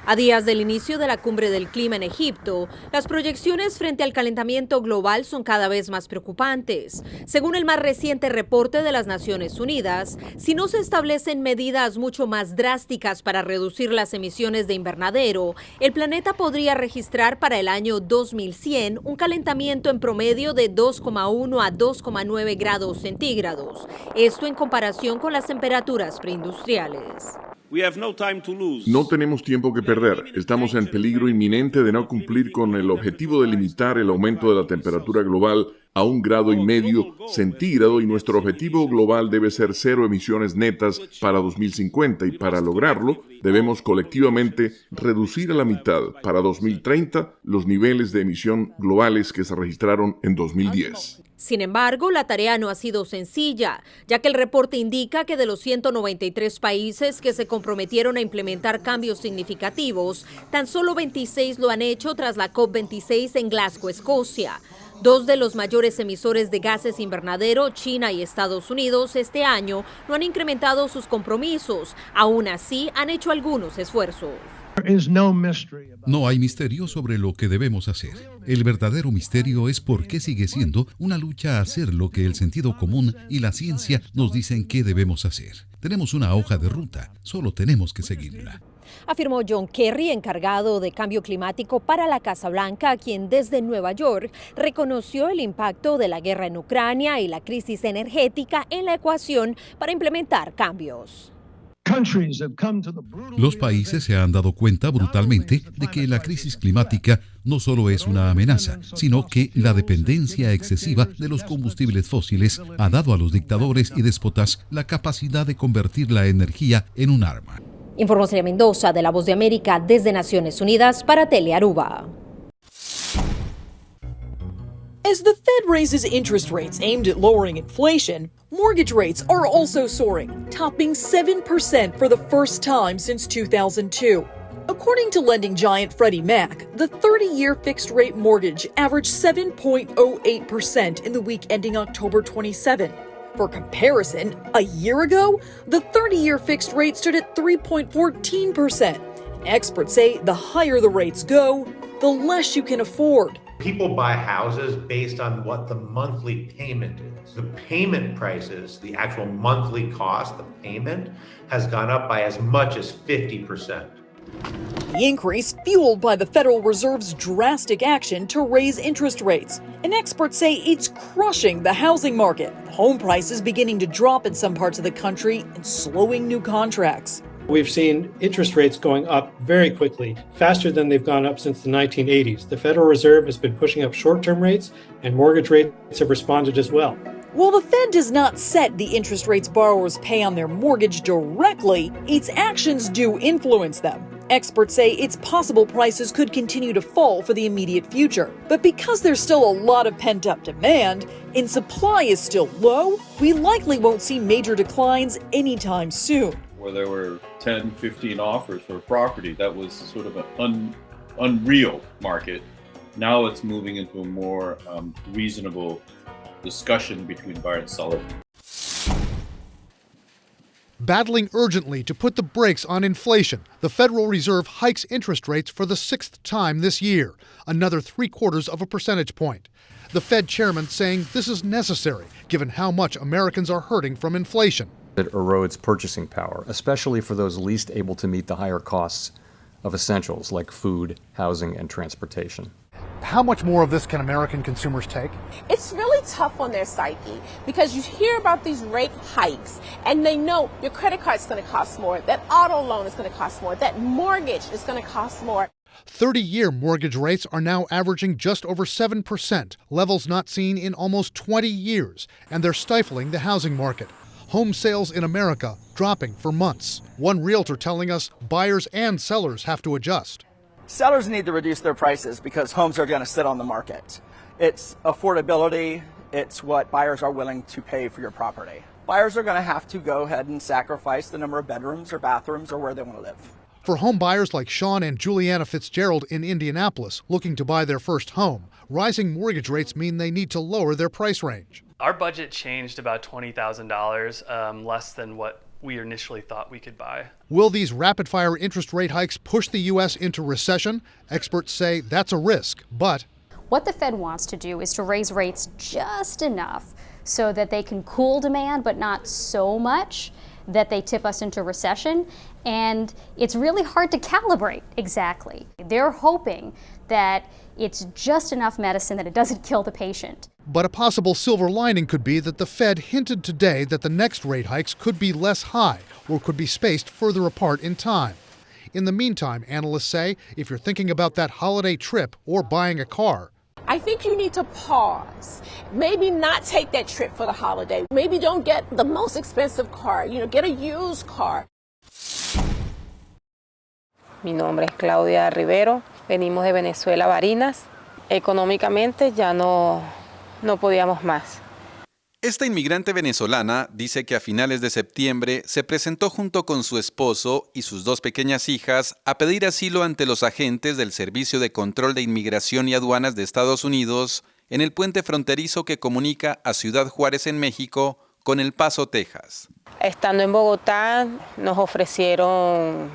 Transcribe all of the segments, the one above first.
A días del inicio de la cumbre del clima en Egipto, las proyecciones frente al calentamiento global son cada vez más preocupantes. Según el más reciente reporte de las Naciones Unidas, si no se establecen medidas mucho más drásticas para reducir las emisiones de invernadero, el planeta podría registrar para el año 2100 un calentamiento en promedio de 2,1 a 2,9 grados centígrados. Esto en comparación con las temperaturas preindustriales. No tenemos tiempo que perder. Estamos en peligro inminente de no cumplir con el objetivo de limitar el aumento de la temperatura global a 1,5 grados centígrados y nuestro objetivo global debe ser 0 emisiones netas para 2050 y para lograrlo debemos colectivamente reducir a la mitad para 2030 los niveles de emisión globales que se registraron en 2010. Sin embargo, la tarea no ha sido sencilla, ya que el reporte indica que de los 193 países que se comprometieron a implementar cambios significativos, tan solo 26 lo han hecho tras la COP26 en Glasgow, Escocia. Dos de los mayores emisores de gases invernadero, China y Estados Unidos, este año no han incrementado sus compromisos. Aún así, han hecho algunos esfuerzos. No hay misterio sobre lo que debemos hacer. El verdadero misterio es por qué sigue siendo una lucha a hacer lo que el sentido común y la ciencia nos dicen que debemos hacer. Tenemos una hoja de ruta, solo tenemos que seguirla. Afirmó John Kerry, encargado de cambio climático para la Casa Blanca, quien desde Nueva York reconoció el impacto de la guerra en Ucrania y la crisis energética en la ecuación para implementar cambios. Los países se han dado cuenta brutalmente de que la crisis climática no solo es una amenaza, sino que la dependencia excesiva de los combustibles fósiles ha dado a los dictadores y déspotas la capacidad de convertir la energía en un arma. Informó Celia Mendoza de La Voz de América desde Naciones Unidas para Telearuba. As the Fed raises interest rates aimed at lowering inflation, mortgage rates are also soaring, topping 7% for the first time since 2002. According to lending giant Freddie Mac, the 30-year fixed-rate mortgage averaged 7.08% in the week ending October 27. For comparison, a year ago, the 30-year fixed rate stood at 3.14%. Experts say the higher the rates go, the less you can afford. People buy houses based on what the monthly payment is. The payment prices, the actual monthly cost, the payment, has gone up by as much as 50%. The increase fueled by the Federal Reserve's drastic action to raise interest rates. And experts say it's crushing the housing market. Home prices beginning to drop in some parts of the country and slowing new contracts. We've seen interest rates going up very quickly, faster than they've gone up since the 1980s. The Federal Reserve has been pushing up short-term rates, and mortgage rates have responded as well. While the Fed does not set the interest rates borrowers pay on their mortgage directly, its actions do influence them. Experts say it's possible prices could continue to fall for the immediate future. But because there's still a lot of pent-up demand and supply is still low, we likely won't see major declines anytime soon. Where there were 10, 15 offers for a property, that was sort of an unreal market. Now it's moving into a more reasonable discussion between buyer and seller. Battling urgently to put the brakes on inflation, the Federal Reserve hikes interest rates for the 6th time this year, another 0.75 percentage point. The Fed chairman saying this is necessary, given how much Americans are hurting from inflation. It erodes purchasing power, especially for those least able to meet the higher costs of essentials like food, housing, and transportation. How much more of this can American consumers take? It's really tough on their psyche because you hear about these rate hikes and they know your credit card's going to cost more, that auto loan is going to cost more, that mortgage is going to cost more. 30-year mortgage rates are now averaging just over 7%, levels not seen in almost 20 years, and they're stifling the housing market. Home sales in America dropping for months. One realtor telling us buyers and sellers have to adjust. Sellers need to reduce their prices because homes are going to sit on the market. It's affordability. It's what buyers are willing to pay for your property. Buyers are going to have to go ahead and sacrifice the number of bedrooms or bathrooms or where they want to live. For home buyers like Sean and Juliana Fitzgerald in Indianapolis looking to buy their first home, rising mortgage rates mean they need to lower their price range. Our budget changed about $20,000, less than what we initially thought we could buy. Will these rapid-fire interest rate hikes push the U.S. into recession? Experts say that's a risk, but what the Fed wants to do is to raise rates just enough so that they can cool demand, but not so much that they tip us into recession. And it's really hard to calibrate exactly. They're hoping that it's just enough medicine that it doesn't kill the patient. But a possible silver lining could be that the Fed hinted today that the next rate hikes could be less high or could be spaced further apart in time. In the meantime, analysts say if you're thinking about that holiday trip or buying a car, I think you need to pause. Maybe not take that trip for the holiday. Maybe don't get the most expensive car. Get a used car. Mi nombre es Claudia Rivero. Venimos de Venezuela, Barinas. Económicamente ya no podíamos más. Esta inmigrante venezolana dice que a finales de septiembre se presentó junto con su esposo y sus 2 pequeñas hijas a pedir asilo ante los agentes del Servicio de Control de Inmigración y Aduanas de Estados Unidos en el puente fronterizo que comunica a Ciudad Juárez en México con El Paso, Texas. Estando en Bogotá nos ofrecieron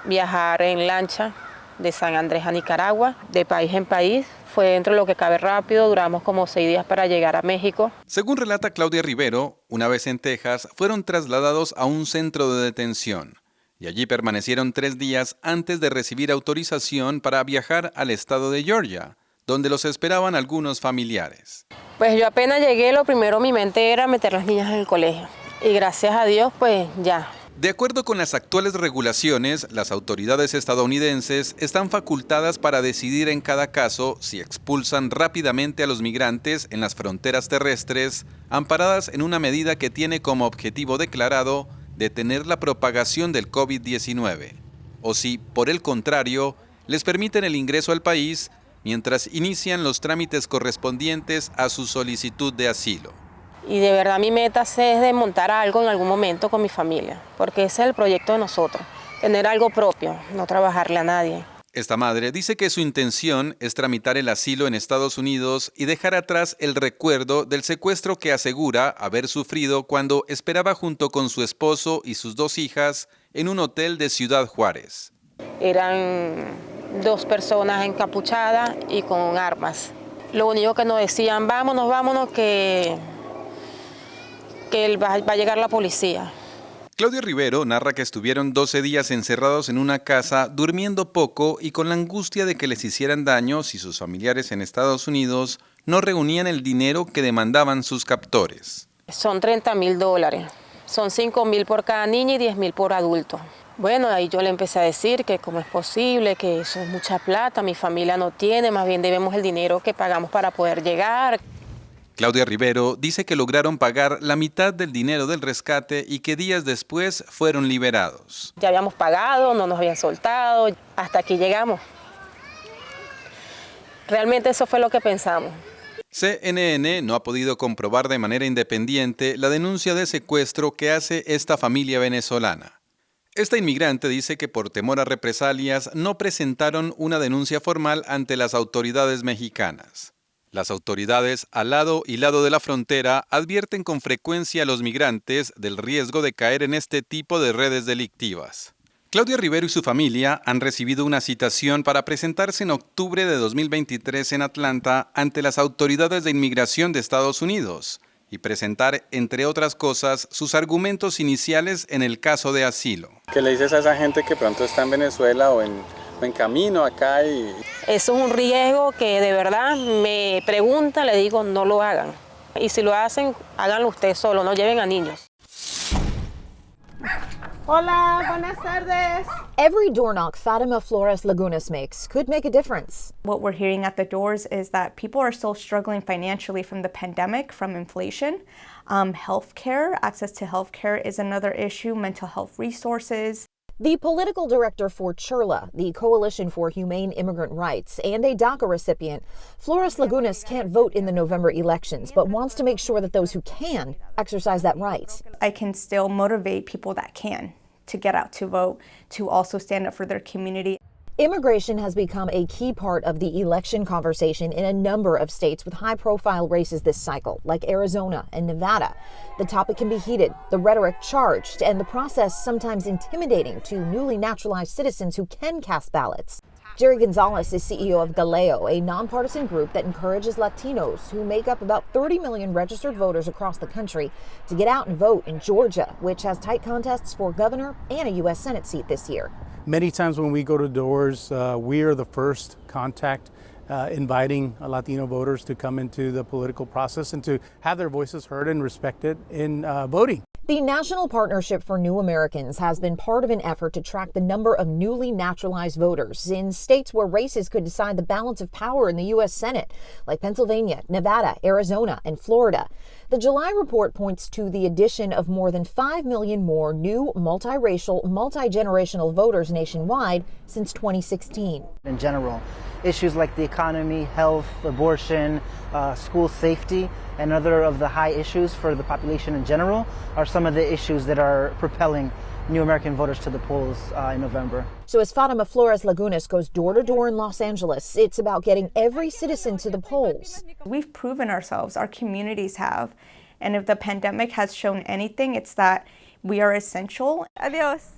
viajar en lancha de San Andrés a Nicaragua, de país en país. Fue dentro de lo que cabe rápido, duramos como 6 días para llegar a México. Según relata Claudia Rivero, una vez en Texas, fueron trasladados a un centro de detención y allí permanecieron 3 días antes de recibir autorización para viajar al estado de Georgia, donde los esperaban algunos familiares. Pues yo apenas llegué, lo primero en mi mente era meter a las niñas en el colegio y gracias a Dios pues ya. De acuerdo con las actuales regulaciones, las autoridades estadounidenses están facultadas para decidir en cada caso si expulsan rápidamente a los migrantes en las fronteras terrestres, amparadas en una medida que tiene como objetivo declarado detener la propagación del COVID-19, o si, por el contrario, les permiten el ingreso al país mientras inician los trámites correspondientes a su solicitud de asilo. Y de verdad mi meta es de montar algo en algún momento con mi familia, porque ese es el proyecto de nosotros, tener algo propio, no trabajarle a nadie. Esta madre dice que su intención es tramitar el asilo en Estados Unidos y dejar atrás el recuerdo del secuestro que asegura haber sufrido cuando esperaba junto con su esposo y sus 2 hijas en un hotel de Ciudad Juárez. Eran 2 personas encapuchadas y con armas. Lo único que nos decían, vámonos, que va a llegar la policía. Claudia Rivero narra que estuvieron 12 días encerrados en una casa, durmiendo poco y con la angustia de que les hicieran daño si sus familiares en Estados Unidos no reunían el dinero que demandaban sus captores. Son $30,000. Son 5,000 por cada niña y 10,000 por adulto. Bueno, ahí yo le empecé a decir que cómo es posible, que eso es mucha plata, mi familia no tiene, más bien debemos el dinero que pagamos para poder llegar. Claudia Rivero dice que lograron pagar la mitad del dinero del rescate y que días después fueron liberados. Ya habíamos pagado, no nos habían soltado, hasta aquí llegamos. Realmente eso fue lo que pensamos. CNN no ha podido comprobar de manera independiente la denuncia de secuestro que hace esta familia venezolana. Esta inmigrante dice que por temor a represalias no presentaron una denuncia formal ante las autoridades mexicanas. Las autoridades al lado y lado de la frontera advierten con frecuencia a los migrantes del riesgo de caer en este tipo de redes delictivas. Claudia Rivero y su familia han recibido una citación para presentarse en octubre de 2023 en Atlanta ante las autoridades de inmigración de Estados Unidos y presentar, entre otras cosas, sus argumentos iniciales en el caso de asilo. ¿Qué le dices a esa gente que pronto está en Venezuela o en camino acá? Eso es un riesgo que de verdad me preguntan, le digo, no lo hagan. Y si lo hacen, háganlo ustedes solo, no lleven a niños. Hola, buenas tardes. Every door knock Fatima Flores Lagunas makes could make a difference. What we're hearing at the doors is that people are still struggling financially from the pandemic, from inflation. Healthcare, access to healthcare is another issue, mental health resources. The political director for CHIRLA, the Coalition for Humane Immigrant Rights, and a DACA recipient, Flores Lagunas can't vote in the November elections, but wants to make sure that those who can exercise that right. I can still motivate people that can to get out to vote, to also stand up for their community. Immigration has become a key part of the election conversation in a number of states with high-profile races this cycle, like Arizona and Nevada. The topic can be heated, the rhetoric charged, and the process sometimes intimidating to newly naturalized citizens who can cast ballots. Jerry Gonzalez is CEO of Galeo, a nonpartisan group that encourages Latinos, who make up about 30 million registered voters across the country, to get out and vote in Georgia, which has tight contests for governor and a U.S. Senate seat this year. Many times when we go to doors, we are the first contact inviting Latino voters to come into the political process and to have their voices heard and respected in voting. The National Partnership for New Americans has been part of an effort to track the number of newly naturalized voters in states where races could decide the balance of power in the U.S. Senate, like Pennsylvania, Nevada, Arizona, and Florida. The July report points to the addition of more than 5 million more new multiracial, multi-generational voters nationwide since 2016. In general, issues like the economy, health, abortion, school safety, and other of the high issues for the population in general are some of the issues that are propelling new American voters to the polls in November. So as Fatima Flores Lagunas goes door to door in Los Angeles, it's about getting every citizen to the polls. We've proven ourselves, our communities have, and if the pandemic has shown anything, it's that we are essential. Adiós.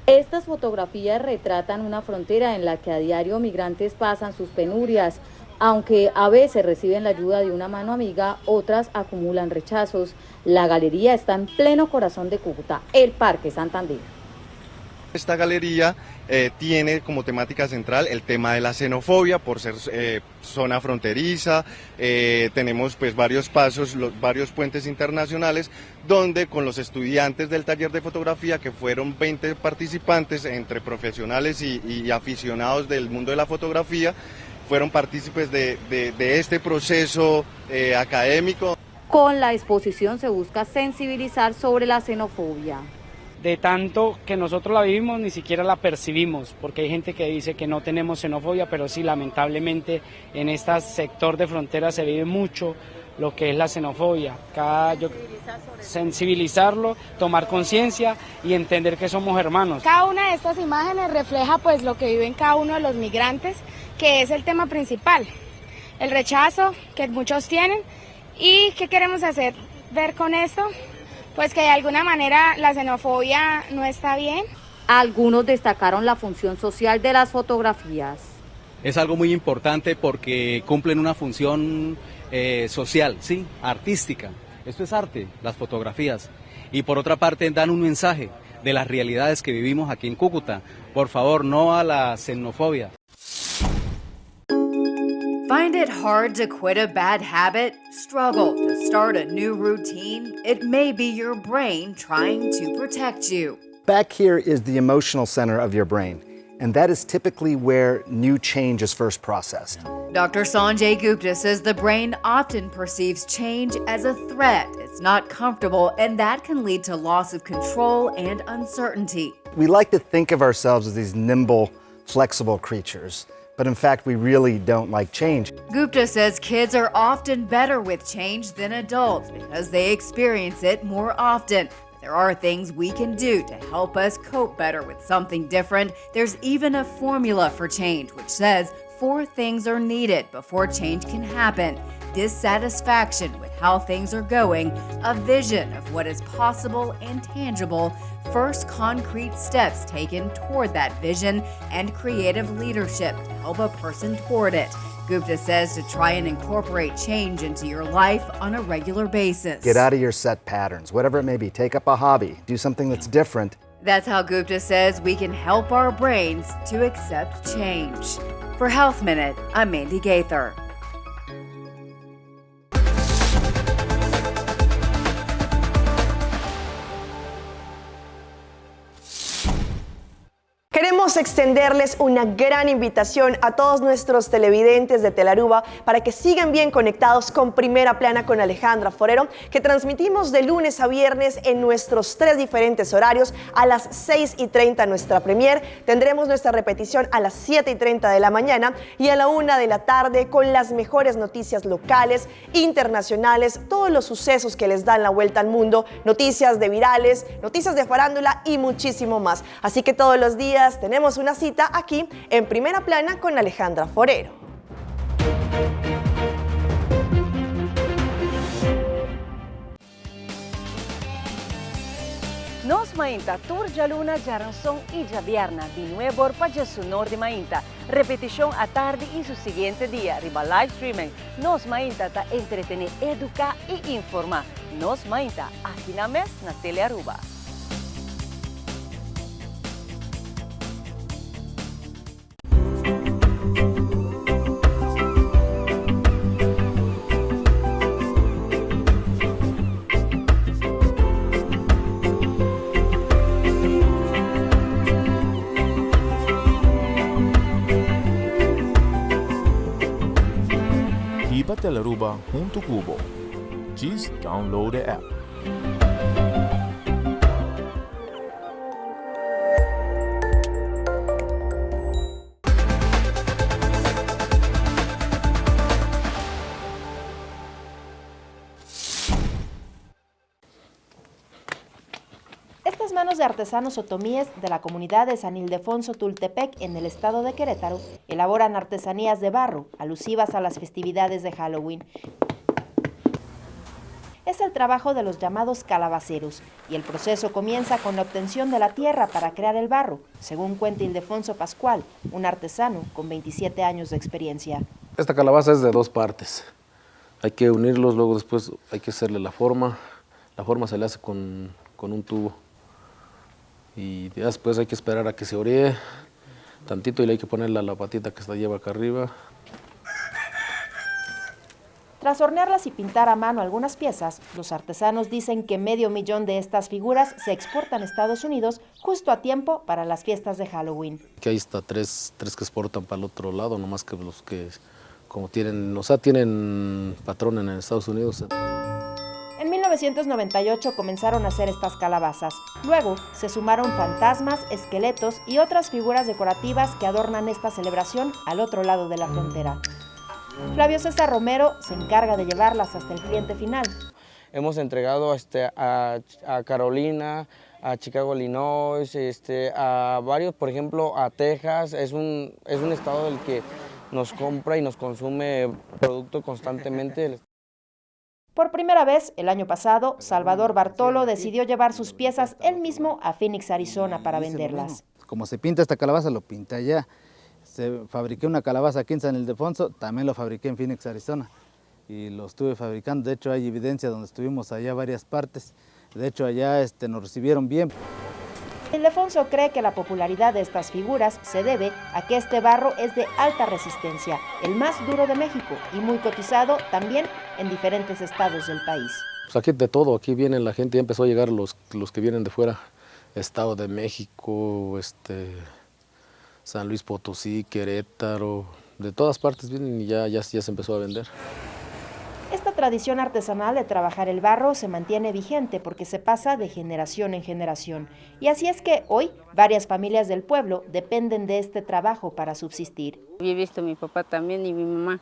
Estas fotografías retratan una frontera en la que a diario migrantes pasan sus penurias. Aunque a veces reciben la ayuda de una mano amiga, otras acumulan rechazos. La galería está en pleno corazón de Cúcuta, el Parque Santander. Esta galería tiene como temática central el tema de la xenofobia por ser zona fronteriza. Tenemos pues varios pasos, varios puentes internacionales donde con los estudiantes del taller de fotografía, que fueron 20 participantes entre profesionales y aficionados del mundo de la fotografía, fueron partícipes de este proceso académico. Con la exposición se busca sensibilizar sobre la xenofobia. De tanto que nosotros la vivimos, ni siquiera la percibimos, porque hay gente que dice que no tenemos xenofobia, pero sí, lamentablemente en este sector de frontera se vive mucho lo que es la xenofobia. Sensibilizarlo, tomar conciencia y entender que somos hermanos. Cada una de estas imágenes refleja pues lo que viven cada uno de los migrantes, que es el tema principal, el rechazo que muchos tienen. ¿Y qué queremos hacer? Ver con esto, pues que de alguna manera la xenofobia no está bien. Algunos destacaron la función social de las fotografías. Es algo muy importante porque cumplen una función social, sí, artística. Esto es arte, las fotografías. Y por otra parte dan un mensaje de las realidades que vivimos aquí en Cúcuta. Por favor, no a la xenofobia. Find it hard to quit a bad habit? Struggle to start a new routine? It may be your brain trying to protect you. Back here is the emotional center of your brain, and that is typically where new change is first processed. Dr. Sanjay Gupta says the brain often perceives change as a threat. It's not comfortable, and that can lead to loss of control and uncertainty. We like to think of ourselves as these nimble, flexible creatures. But in fact, we really don't like change. Gupta says kids are often better with change than adults because they experience it more often. There are things we can do to help us cope better with something different. There's even a formula for change, which says 4 things are needed before change can happen: dissatisfaction with how things are going, a vision of what is possible and tangible, first concrete steps taken toward that vision, and creative leadership to help a person toward it. Gupta says to try and incorporate change into your life on a regular basis. Get out of your set patterns, whatever it may be. Take up a hobby, do something that's different. That's how Gupta says we can help our brains to accept change. For Health Minute, I'm Mandy Gaither. Queremos queremos extenderles una gran invitación a todos nuestros televidentes de Telaruba para que sigan bien conectados con Primera Plana con Alejandra Forero, que transmitimos de lunes a viernes en nuestros 3 diferentes horarios. A las 6:30 nuestra premier, tendremos nuestra repetición a las 7:30 de la mañana y a la 1 de la tarde con las mejores noticias locales, internacionales, todos los sucesos que les dan la vuelta al mundo, noticias de virales, noticias de farándula y muchísimo más. Así que todos los días tenemos una cita aquí en Primera Plana con Alejandra Forero. Nos mainta Turja Luna, Jaranson y Javiarna, de nuevo para su norte mainta. Repetición a tarde y su siguiente día, riba live streaming. Nos mainta ta entretener, educar y informar. Nos mainta aquí na mes na Telearuba. Telearuba junto Cubo. Just download the app. Estas manos de artesanos otomíes de la comunidad de San Ildefonso Tultepec en el estado de Querétaro elaboran artesanías de barro alusivas a las festividades de Halloween. Es el trabajo de los llamados calabaceros y el proceso comienza con la obtención de la tierra para crear el barro, según cuenta Ildefonso Pascual, un artesano con 27 años de experiencia. Esta calabaza es de 2 partes. Hay que unirlos, luego después hay que hacerle la forma. La forma se le hace con un tubo. Y después hay que esperar a que se oree tantito y le hay que ponerle la patita que está lleva acá arriba. Tras hornearlas y pintar a mano algunas piezas, los artesanos dicen que 500,000 de estas figuras se exportan a Estados Unidos justo a tiempo para las fiestas de Halloween. Que ahí está tres que exportan para el otro lado, nomás que los que como tienen, o sea, tienen patrón en Estados Unidos. En 1998 comenzaron a hacer estas calabazas. Luego se sumaron fantasmas, esqueletos y otras figuras decorativas que adornan esta celebración al otro lado de la frontera. Flavio César Romero se encarga de llevarlas hasta el cliente final. Hemos entregado a Carolina, a Chicago, Illinois, a varios, por ejemplo, a Texas. Es un estado del que nos compra y nos consume producto constantemente. Por primera vez, el año pasado, Salvador Bartolo decidió llevar sus piezas él mismo a Phoenix, Arizona, para venderlas. Como se pinta esta calabaza, lo pinta allá. Fabriqué una calabaza aquí en San Ildefonso, también lo fabriqué en Phoenix, Arizona. Y lo estuve fabricando, de hecho hay evidencia donde estuvimos allá varias partes. De hecho allá nos recibieron bien. Ildefonso cree que la popularidad de estas figuras se debe a que este barro es de alta resistencia, el más duro de México y muy cotizado también en diferentes estados del país. Pues aquí de todo, aquí viene la gente, ya empezó a llegar los que vienen de fuera, Estado de México, San Luis Potosí, Querétaro, de todas partes vienen y ya se empezó a vender. Esta tradición artesanal de trabajar el barro se mantiene vigente porque se pasa de generación en generación. Y así es que hoy varias familias del pueblo dependen de este trabajo para subsistir. He visto a mi papá también y mi mamá,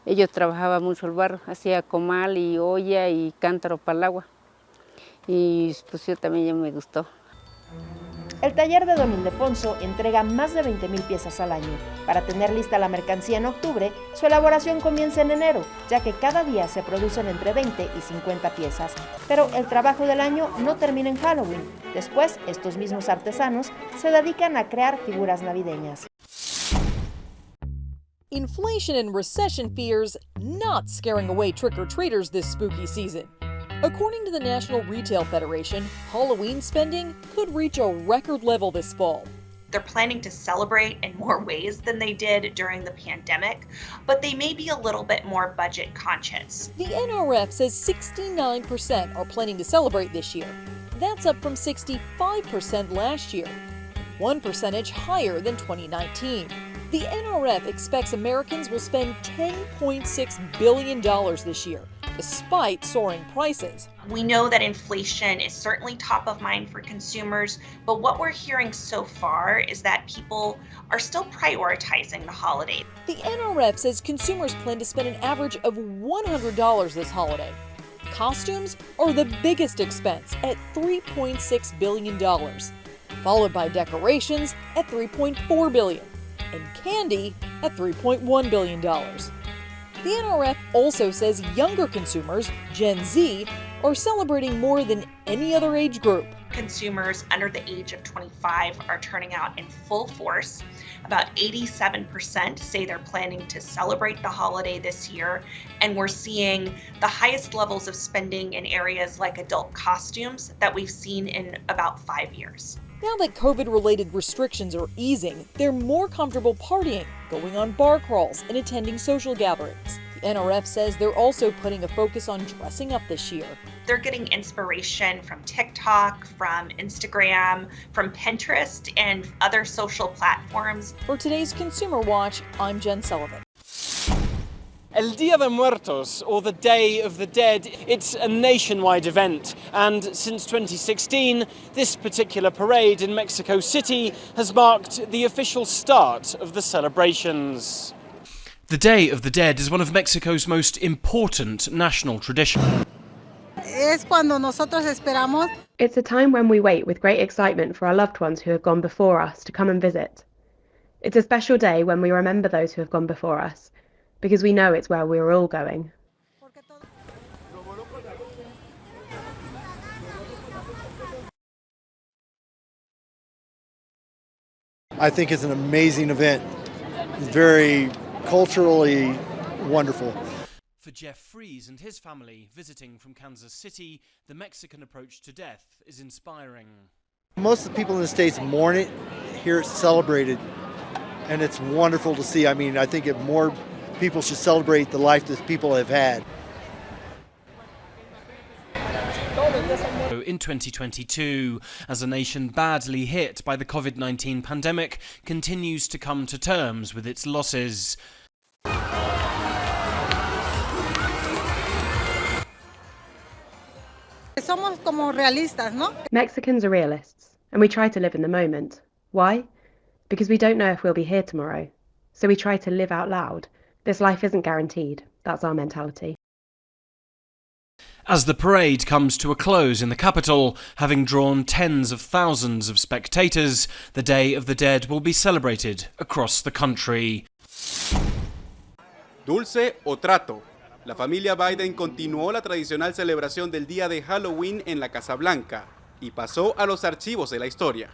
ellos trabajaban mucho el barro, hacía comal y olla y cántaro para el agua. Y pues yo también ya me gustó. El taller de Don Ildefonso entrega más de 20,000 piezas al año. Para tener lista la mercancía en octubre, su elaboración comienza en enero, ya que cada día se producen entre 20 y 50 piezas. Pero el trabajo del año no termina en Halloween. Después, estos mismos artesanos se dedican a crear figuras navideñas. Inflation and recession fears not scaring away trick-or-treaters this spooky season. According to the National Retail Federation, Halloween spending could reach a record level this fall. They're planning to celebrate in more ways than they did during the pandemic, but they may be a little bit more budget conscious. The NRF says 69% are planning to celebrate this year. That's up from 65% last year. one percentage higher than 2019. The NRF expects Americans will spend $10.6 billion this year, despite soaring prices. We know that inflation is certainly top of mind for consumers, but what we're hearing so far is that people are still prioritizing the holiday. The NRF says consumers plan to spend an average of $100 this holiday. Costumes are the biggest expense at $3.6 billion, followed by decorations at $3.4 billion, and candy at $3.1 billion. The NRF also says younger consumers, Gen Z, are celebrating more than any other age group. Consumers under the age of 25 are turning out in full force. About 87% say they're planning to celebrate the holiday this year, and we're seeing the highest levels of spending in areas like adult costumes that we've seen in about 5 years. Now that COVID-related restrictions are easing, they're more comfortable partying, going on bar crawls, and attending social gatherings. The NRF says they're also putting a focus on dressing up this year. They're getting inspiration from TikTok, from Instagram, from Pinterest, and other social platforms. For today's Consumer Watch, I'm Jen Sullivan. El Día de Muertos, or the Day of the Dead, it's a nationwide event, and since 2016, this particular parade in Mexico City has marked the official start of the celebrations. The Day of the Dead is one of Mexico's most important national traditions. It's a time when we wait with great excitement for our loved ones who have gone before us to come and visit. It's a special day when we remember those who have gone before us, because we know it's where we're all going. I think it's an amazing event. It's very culturally wonderful. For Jeff Fries and his family visiting from Kansas City, the Mexican approach to death is inspiring. Most of the people in the States mourn it, here it's celebrated, and it's wonderful to see. I mean, I think more people should celebrate the life that people have had. In 2022, as a nation badly hit by the COVID-19 pandemic continues to come to terms with its losses. Mexicans are realists, and we try to live in the moment. Why? Because we don't know if we'll be here tomorrow. So we try to live out loud. This life isn't guaranteed. That's our mentality. As the parade comes to a close in the capital, having drawn tens of thousands of spectators, the Day of the Dead will be celebrated across the country. Dulce o trato. La familia Biden continuó la tradicional celebración del día de Halloween en la Casa Blanca y pasó a los archivos de la historia.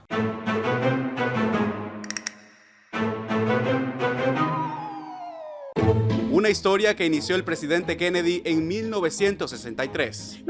Una historia que inició el presidente Kennedy en 1963.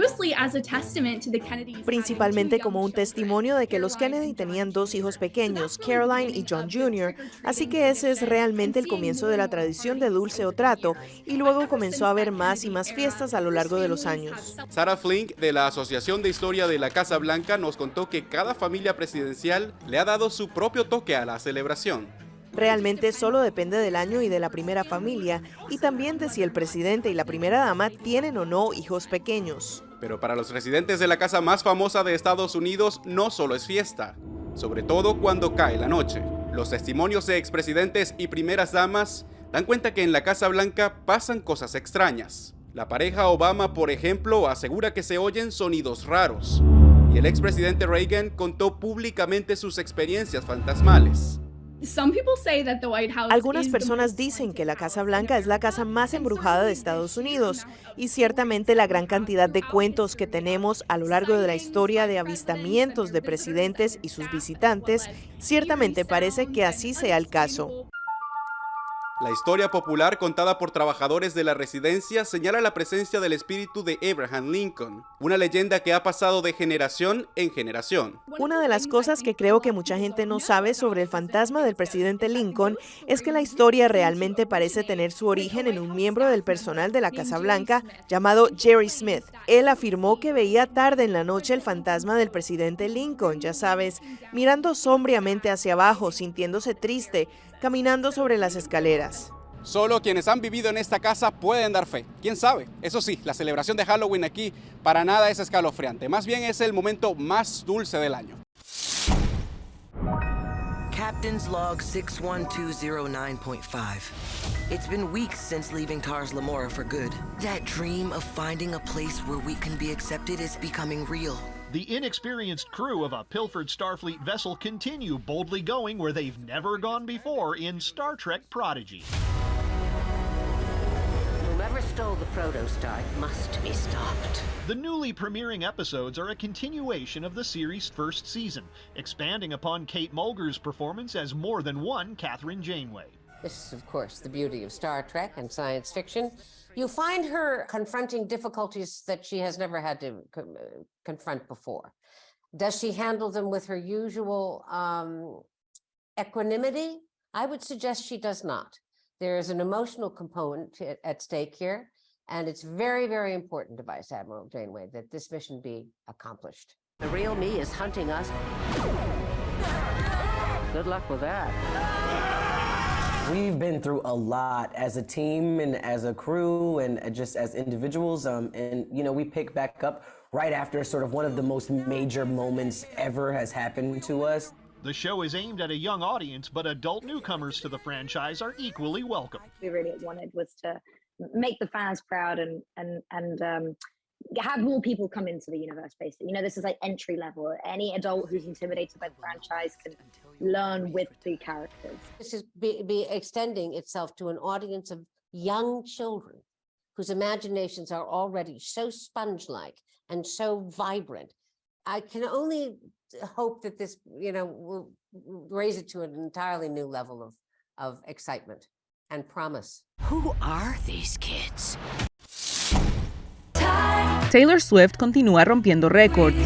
Principalmente como un testimonio de que los Kennedy tenían dos hijos pequeños, Caroline y John Jr., así que ese es realmente el comienzo de la tradición de dulce o trato, y luego comenzó a haber más y más fiestas a lo largo de los años. Sarah Flink, de la Asociación de Historia de la Casa Blanca, nos contó que cada familia presidencial le ha dado su propio toque a la celebración. Realmente solo depende del año y de la primera familia, y también de si el presidente y la primera dama tienen o no hijos pequeños. Pero para los residentes de la casa más famosa de Estados Unidos no solo es fiesta, sobre todo cuando cae la noche. Los testimonios de expresidentes y primeras damas dan cuenta que en la Casa Blanca pasan cosas extrañas. La pareja Obama, por ejemplo, asegura que se oyen sonidos raros, y el expresidente Reagan contó públicamente sus experiencias fantasmales. Algunas personas dicen que la Casa Blanca es la casa más embrujada de Estados Unidos, y ciertamente la gran cantidad de cuentos que tenemos a lo largo de la historia de avistamientos de presidentes y sus visitantes, ciertamente parece que así sea el caso. La historia popular contada por trabajadores de la residencia señala la presencia del espíritu de Abraham Lincoln, una leyenda que ha pasado de generación en generación. Una de las cosas que creo que mucha gente no sabe sobre el fantasma del presidente Lincoln es que la historia realmente parece tener su origen en un miembro del personal de la Casa Blanca llamado Jerry Smith. Él afirmó que veía tarde en la noche el fantasma del presidente Lincoln, ya sabes, mirando sombriamente hacia abajo, sintiéndose triste, caminando sobre las escaleras. Solo quienes han vivido en esta casa pueden dar fe. ¿Quién sabe? Eso sí, la celebración de Halloween aquí para nada es escalofriante. Más bien es el momento más dulce del año. Captain's log 61209.5. It's been weeks since leaving Tars Lamora for good. That dream of finding a place where we can be accepted is becoming real. The inexperienced crew of a pilfered Starfleet vessel continue boldly going where they've never gone before in Star Trek Prodigy. Whoever stole the protostar must be stopped. The newly premiering episodes are a continuation of the series' first season, expanding upon Kate Mulgrews' performance as more than one Catherine Janeway. This is, of course, the beauty of Star Trek and science fiction. You find her confronting difficulties that she has never had to confront before. Does she handle them with her usual equanimity? I would suggest she does not. There is an emotional component at stake here, and it's very, very important to Vice Admiral Janeway that this mission be accomplished. The real me is hunting us. Good luck with that. We've been through a lot as a team and as a crew and just as individuals. And, you know, we pick back up right after sort of one of the most major moments ever has happened to us. The show is aimed at a young audience, but adult newcomers to the franchise are equally welcome. We really wanted was to make the fans proud and have more people come into the universe, basically. You know, this is like entry level. Any adult who's intimidated by the franchise can learn with the characters. This is be extending itself to an audience of young children whose imaginations are already so sponge-like and so vibrant. I can only hope that this, you know, will raise it to an entirely new level of excitement and promise. Who are these kids? Taylor Swift continúa rompiendo récords.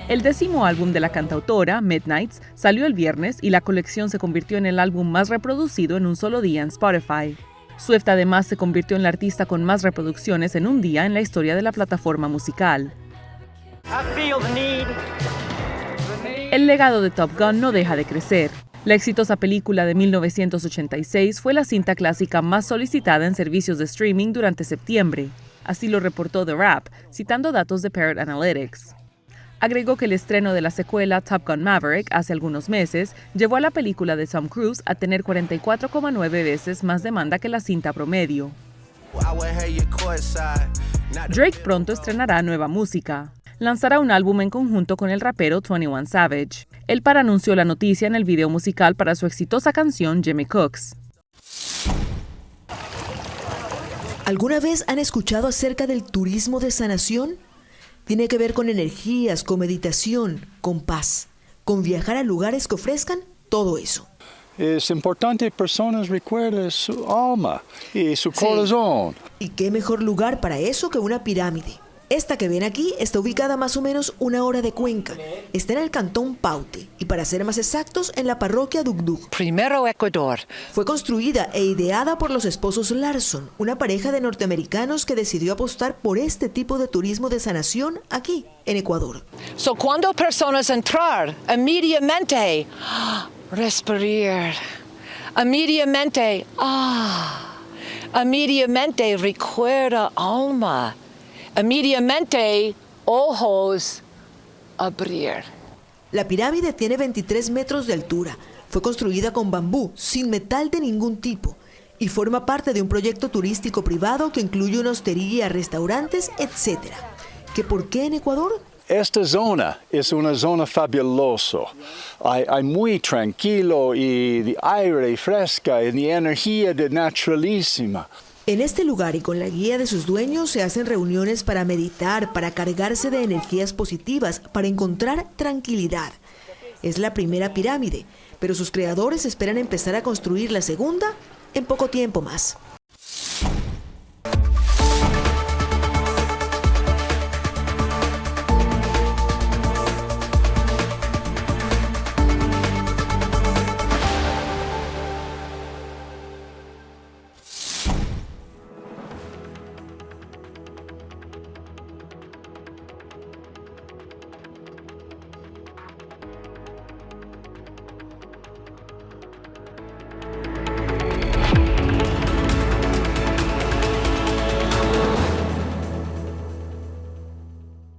El 10º álbum de la cantautora, Midnights, salió el viernes y la colección se convirtió en el álbum más reproducido en un solo día en Spotify. Swift además se convirtió en la artista con más reproducciones en un día en la historia de la plataforma musical. El legado de Top Gun no deja de crecer. La exitosa película de 1986 fue la cinta clásica más solicitada en servicios de streaming durante septiembre. Así lo reportó The Wrap, citando datos de Parrot Analytics. Agregó que el estreno de la secuela Top Gun Maverick hace algunos meses llevó a la película de Tom Cruise a tener 44,9 veces más demanda que la cinta promedio. Drake pronto estrenará nueva música. Lanzará un álbum en conjunto con el rapero 21 Savage. El par anunció la noticia en el video musical para su exitosa canción Jimmy Cooks. ¿Alguna vez han escuchado acerca del turismo de sanación? Tiene que ver con energías, con meditación, con paz, con viajar a lugares que ofrezcan todo eso. Es importante que personas recuerden su alma y su corazón. ¿Y qué mejor lugar para eso que una pirámide? Esta que ven aquí está ubicada a más o menos 1 hora de Cuenca. Está en el cantón Paute y, para ser más exactos, en la parroquia Dugdug. Primero Ecuador. Fue construida e ideada por los esposos Larson, una pareja de norteamericanos que decidió apostar por este tipo de turismo de sanación aquí, en Ecuador. Cuando personas entrar, inmediatamente respirar. Inmediatamente, inmediatamente recuerda alma. Inmediatamente, ojos abrir. La pirámide tiene 23 metros de altura. Fue construida con bambú, sin metal de ningún tipo, y forma parte de un proyecto turístico privado que incluye una hostería, restaurantes, etc. ¿Que por qué en Ecuador? Esta zona es una zona fabulosa. Hay muy tranquilo y de aire fresca y de energía naturalísima. En este lugar y con la guía de sus dueños se hacen reuniones para meditar, para cargarse de energías positivas, para encontrar tranquilidad. Es la primera pirámide, pero sus creadores esperan empezar a construir la segunda en poco tiempo más.